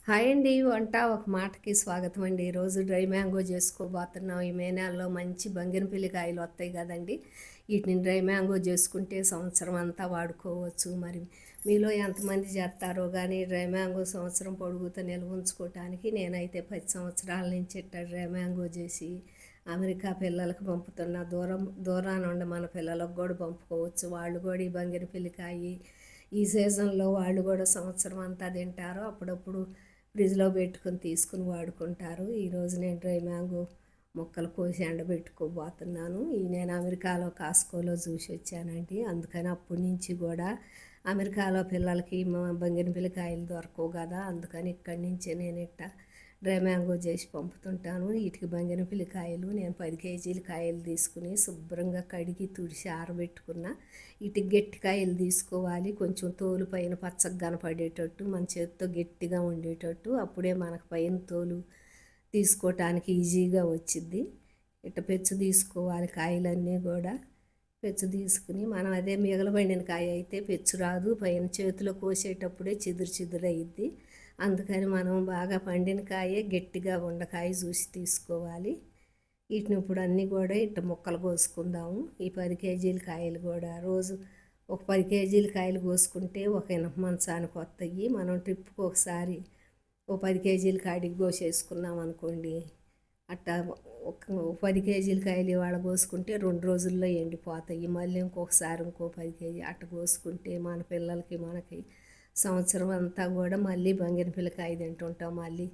Hi అండి. వంట ఒక మాటకి స్వాగతం అండి. ఈరోజు డ్రై మ్యాంగో చేసుకోబోతున్నాం. ఈ మే నెలలో మంచి బంగినపల్లి కాయలు వస్తాయి కదండి. వీటిని డ్రై మ్యాంగో చేసుకుంటే సంవత్సరం అంతా వాడుకోవచ్చు. మరి మీలో ఎంతమంది చేస్తారో కానీ డ్రై మ్యాంగో సంవత్సరం పొడుగుతో నిల్వ ఉంచుకోవటానికి నేనైతే 10 సంవత్సరాల నుంచి ఇట్లా డ్రై మ్యాంగో చేసి అమెరికా పిల్లలకు పంపుతున్న. దూరాన ఉండి మన పిల్లలకు కూడా పంపుకోవచ్చు. వాళ్ళు కూడా ఈ బంగినపల్లి కాయ ఈ సీజన్లో వాళ్ళు కూడా సంవత్సరం అంతా తింటారు. అప్పుడప్పుడు ఫ్రిడ్జ్లో పెట్టుకొని తీసుకుని వాడుకుంటారు. ఈరోజు నేను డ్రై మ్యాంగో మొక్కలు కోసి ఎండబెట్టుకోబోతున్నాను. నేను అమెరికాలో కాస్కోలో చూసి వచ్చానండి. అందుకని అప్పటి నుంచి కూడా అమెరికాలో పిల్లలకి బంగినపల్లి కాయలు దొరకవు కదా, అందుకని ఇక్కడి నుంచే నేను డ్రై మ్యాంగో చేసి పంపుతుంటాను. వీటికి బంగినపల్లి కాయలు నేను 10 కేజీల కాయలు తీసుకుని శుభ్రంగా కడిగి తుడిచి ఆరబెట్టుకున్న. వీటికి గట్టి కాయలు తీసుకోవాలి, కొంచెం తోలు పైన పచ్చగా కనపడేటట్టు, మన చేతితో గట్టిగా ఉండేటట్టు. అప్పుడే మనకు పైన తోలు తీసుకోవటానికి ఈజీగా వచ్చిద్ది. ఇట్ట పెచ్చు తీసుకోవాలి కాయలన్నీ కూడా. పెచ్చు తీసుకుని మనం అదే మిగలబడిన కాయ అయితే పెచ్చు రాదు, పైన చేతిలో కోసేటప్పుడే చిదురు అయ్యిద్ది. అందుకని మనం బాగా పండిన కాయే గట్టిగా ఉండకాయ చూసి తీసుకోవాలి. వీటిని ఇప్పుడు అన్నీ కూడా ఇట్ట ముక్కలు కోసుకుందాము. ఈ 10 కేజీల కాయలు కూడా రోజు ఒక 10 కేజీల కాయలు కోసుకుంటే ఒక ఇనప మంచానికి వస్తాయి. మనం ట్రిప్కి ఒకసారి ఓ 10 కేజీల కాడికి కోసేసుకున్నాం అనుకోండి, అట్టా ఒక 10 కేజీల కాయలు ఇవాళ కోసుకుంటే 2 రోజుల్లో ఎండిపోతాయి. మళ్ళీ ఇంకొకసారి ఇంకో 10 కేజీ అట్ట కోసుకుంటే మన పిల్లలకి మనకి సంవత్సరం అంతా కూడా మళ్ళీ బంగినపల్లి కాయ తింటుంటాం. మళ్ళీ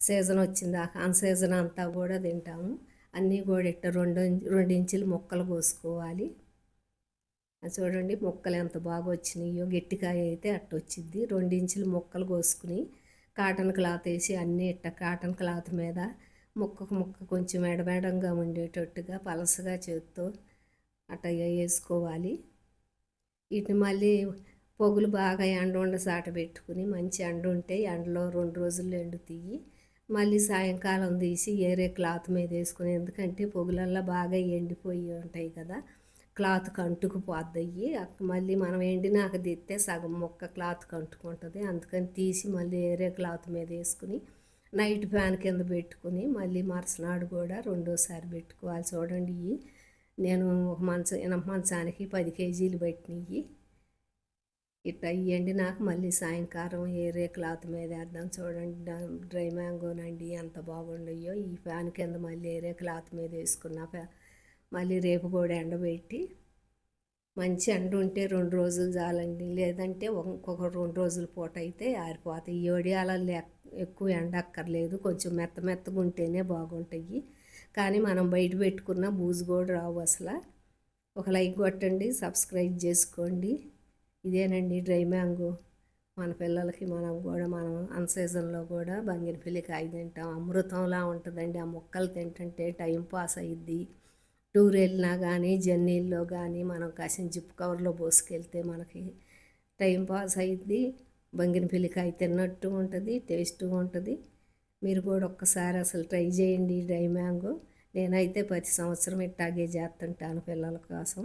సీజన్ వచ్చిందా అన్ సీజన్ అంతా కూడా తింటాము. అన్నీ కూడా ఇట్ట 2 ఇంచుల ముక్కలు కోసుకోవాలి. చూడండి ముక్కలు ఎంత బాగా వచ్చినాయో. గట్టికాయ అయితే అట్ట వచ్చిద్ది. 2 ఇంచుల ముక్కలు కోసుకుని కాటన్ క్లాత్ వేసి అన్నీ ఇట్ట కాటన్ క్లాత్ మీద ముక్కకు ముక్క కొంచెం ఎడమెడంగా ఉండేటట్టుగా పలసగా చేత్తో అట్ట వేసుకోవాలి. వీటిని మళ్ళీ పొగులు బాగా ఎండ సాట పెట్టుకుని మంచి ఎండ ఉంటే ఎండలో 2 రోజుల్లో ఎండుతాయి. మళ్ళీ సాయంకాలం తీసి ఏరే క్లాత్ మీద వేసుకుని, ఎందుకంటే పొగులల్లో బాగా ఎండిపోయి ఉంటాయి కదా, క్లాత్కి అంటుకుపోద్దాయి. మళ్ళీ మనం ఎండినాక తీస్తే సగం మొక్క క్లాత్కి అంటుకుంటుంది. అందుకని తీసి మళ్ళీ ఏరే క్లాత్ మీద వేసుకుని నైట్ ఫ్యాన్ కింద పెట్టుకుని మళ్ళీ మరుసనాడు కూడా రెండోసారి పెట్టుకోవాలి. చూడండి నేను ఒక ఇనప మంచానికి 10 కేజీలు పెట్టినవి. ఇట్లా ఇవ్వండి. నాకు మళ్ళీ సాయంకాలం ఏరే క్లాత్ మీద వేద్దాం. చూడండి డ్రై మ్యాంగోనండి ఎంత బాగుండయో. ఈ ఫ్యాన్ కింద మళ్ళీ ఏరే క్లాత్ మీద వేసుకున్న మళ్ళీ రేపు కూడా ఎండబెట్టి, మంచి ఎండ ఉంటే 2 రోజులు చాలండి, లేదంటే ఇంకొక 2 రోజుల పూట అయితే ఆరిపోతాయి. ఈ ఒడియాలలో ఎక్కువ ఎండ అక్కర్లేదు, కొంచెం మెత్తగా ఉంటేనే బాగుంటాయి. కానీ మనం బయట పెట్టుకున్న బూజు కూడా రావు అసలు. ఒక లైక్ కొట్టండి, సబ్స్క్రైబ్ చేసుకోండి. ఇదేనండి డ్రై మ్యాంగో. మన పిల్లలకి మనం అన్ సీజన్లో కూడా బంగినపల్లి కాయ తింటాం. అమృతంలా ఉంటుందండి. ఆ ముక్కలు తింటుంటే టైం పాస్ అయ్యిద్ది. టూర్ వెళ్ళినా కానీ జర్నీల్లో కానీ మనం కాసిన జిప్ కవర్లో పోసుకెళ్తే మనకి టైం పాస్ అయ్యిద్ది. బంగినపల్లి కాయ తిన్నట్టు ఉంటుంది, టేస్ట్గా ఉంటుంది. మీరు కూడా ఒక్కసారి అసలు ట్రై చేయండి డ్రై మ్యాంగో. నేనైతే ప్రతి సంవత్సరం ఇట్టాగే చేస్తుంటాను పిల్లల కోసం.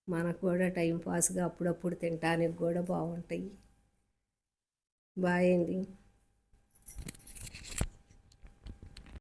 మనకు కూడా టైం పాస్గా అప్పుడప్పుడు తినడానికి కూడా బాగుంటాయి. బాయ్ అండి.